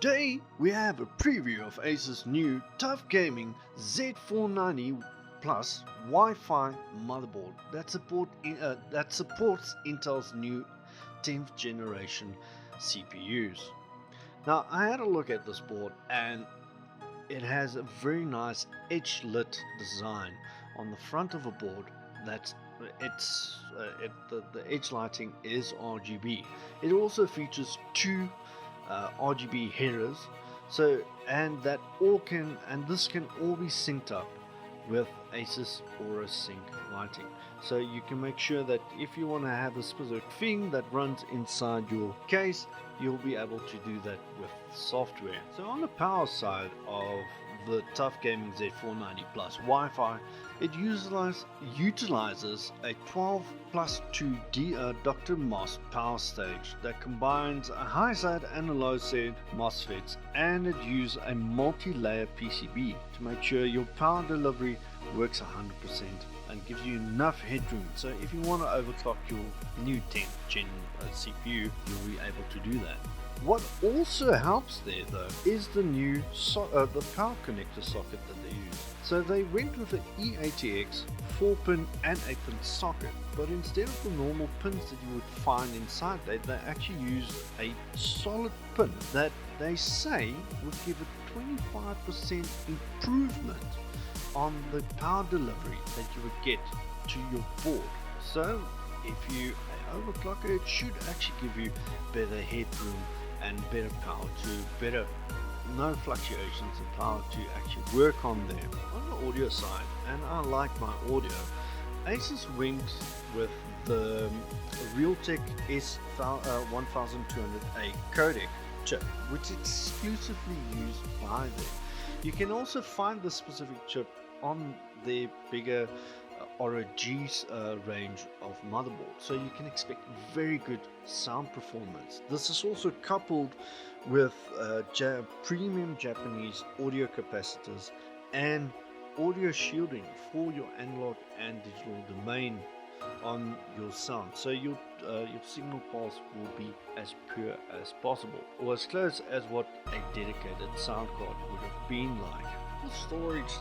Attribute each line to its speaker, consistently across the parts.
Speaker 1: Today we have a preview of ASUS new TUF Gaming Z490-Plus Wi-Fi motherboard that supports Intel's new 10th generation CPUs. Now I had a look at this board and it has a very nice edge lit design on the front of a board. The edge lighting is RGB. It also features two RGB headers, this can all be synced up with ASUS Aura Sync lighting. So you can make sure that if you want to have a specific thing that runs inside your case, you'll be able to do that with software. So on the power side of the TUF Gaming Z490-Plus Wi-Fi, it utilizes a 12+2 Dr. MOS power stage that combines a high side and a low side MOSFETs, and it uses a multi-layer PCB to make sure your power delivery works 100% and gives you enough headroom. So if you want to overclock your new 10th gen CPU, you'll be able to do that. What also helps there though is the new the power connector socket that they use. So they went with an eATX 4-pin and 8-pin socket, but instead of the normal pins that you would find inside they actually used a solid pin that they say would give a 25% improvement on the power delivery that you would get to your board. So if you overclock it, it should actually give you better headroom and better power no fluctuations in power to actually work on them. On the audio side, and I like my audio, ASUS went with the Realtek S1200A codec chip, which is exclusively used by them. You can also find the specific chip on their bigger ROG range of motherboard, so you can expect very good sound performance. This is also coupled with premium Japanese audio capacitors and audio shielding for your analog and digital domain on your sound, so your signal pulse will be as pure as possible, or as close as what a dedicated sound card would have been like. Storage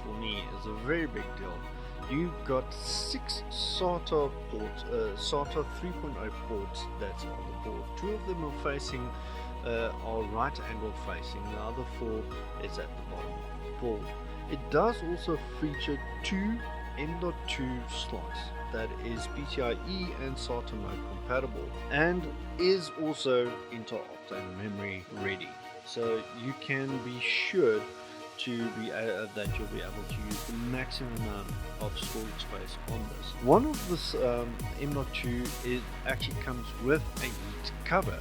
Speaker 1: for me is a very big deal. You've got 6 SATA ports, SATA 3.0 ports that's on the board. 2 of them are right angle facing, the other 4 is at the bottom of the board. It does also feature 2 M.2 slots that is PCIe and SATA mode compatible, and is also Intel Optane memory ready. So you can be sure that you'll be able to use the maximum amount of storage space on this. One of this M.2 actually comes with a heat cover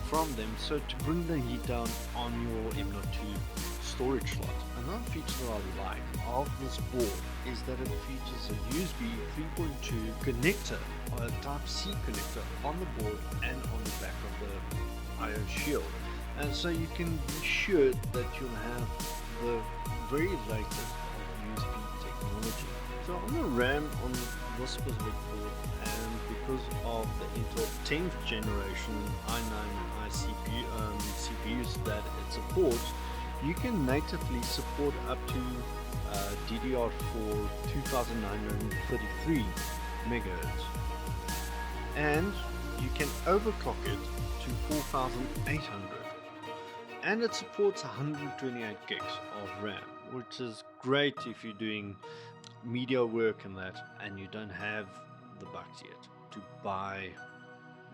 Speaker 1: from them, so to bring the heat down on your M.2 storage slot. Another feature that I like of this board is that it features a USB 3.2 connector, or a Type-C connector on the board and on the back of the I/O shield, and so you can be sure that you'll have the very latest of USB technology. So on the RAM on this specific board, and because of the Intel 10th generation i9 and CPUs that it supports, you can natively support up to DDR4 2933 MHz, and you can overclock it to 4800. And it supports 128 gigs of RAM, which is great if you're doing media work and that, and you don't have the bucks yet to buy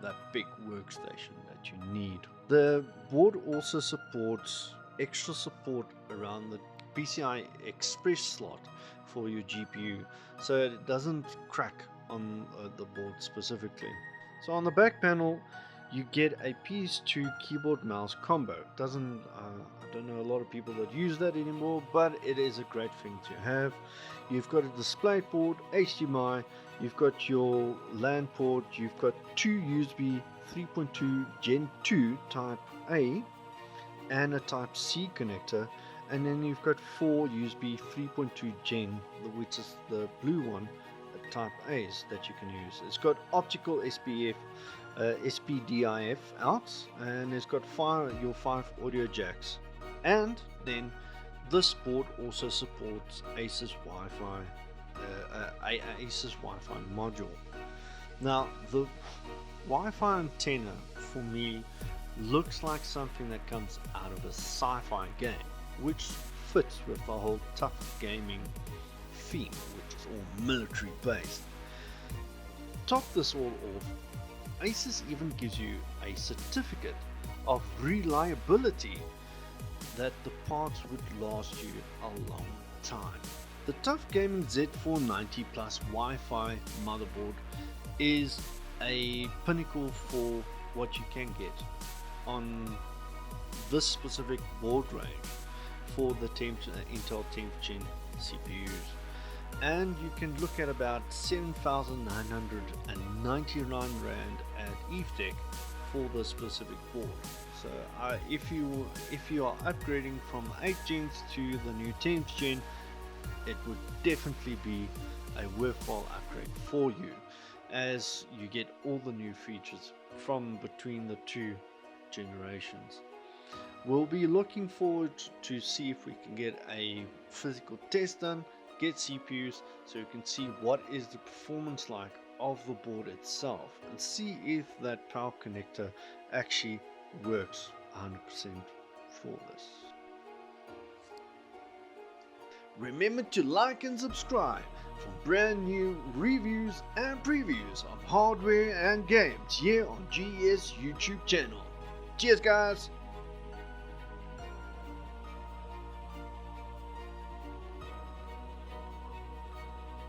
Speaker 1: that big workstation that you need. The board also supports extra support around the PCI Express slot for your GPU, so it doesn't crack on the board specifically. So on the back panel, you get a PS2 keyboard mouse combo. I don't know a lot of people that use that anymore, but it is a great thing to have. You've got a display port, HDMI, you've got your LAN port, you've got 2 USB 3.2 Gen 2 Type A and a Type C connector, and then you've got 4 USB 3.2 Gen, which is the blue one, type A's that you can use. It's got optical SPDIF outs, and it's got your 5 audio jacks. And then this board also supports ASUS Wi-Fi module. Now the Wi-Fi antenna for me looks like something that comes out of a sci-fi game, which fits with the whole TUF Gaming theme, which is all military based. Top this all off, ASUS even gives you a certificate of reliability that the parts would last you a long time. The TUF Gaming Z490-Plus Wi-Fi motherboard is a pinnacle for what you can get on this specific board range for the Intel 10th Gen CPUs, and you can look at about 7,999 Rand at Evetech for this specific board. So if you are upgrading from 8 gens to the new 10th gen, it would definitely be a worthwhile upgrade for you, as you get all the new features from between the two generations. We'll be looking forward to see if we can get a physical test done, get CPUs, so you can see what is the performance like of the board itself, and see if that power connector actually works 100% for this. Remember to like and subscribe for brand new reviews and previews of hardware and games here on GES YouTube channel. Cheers guys!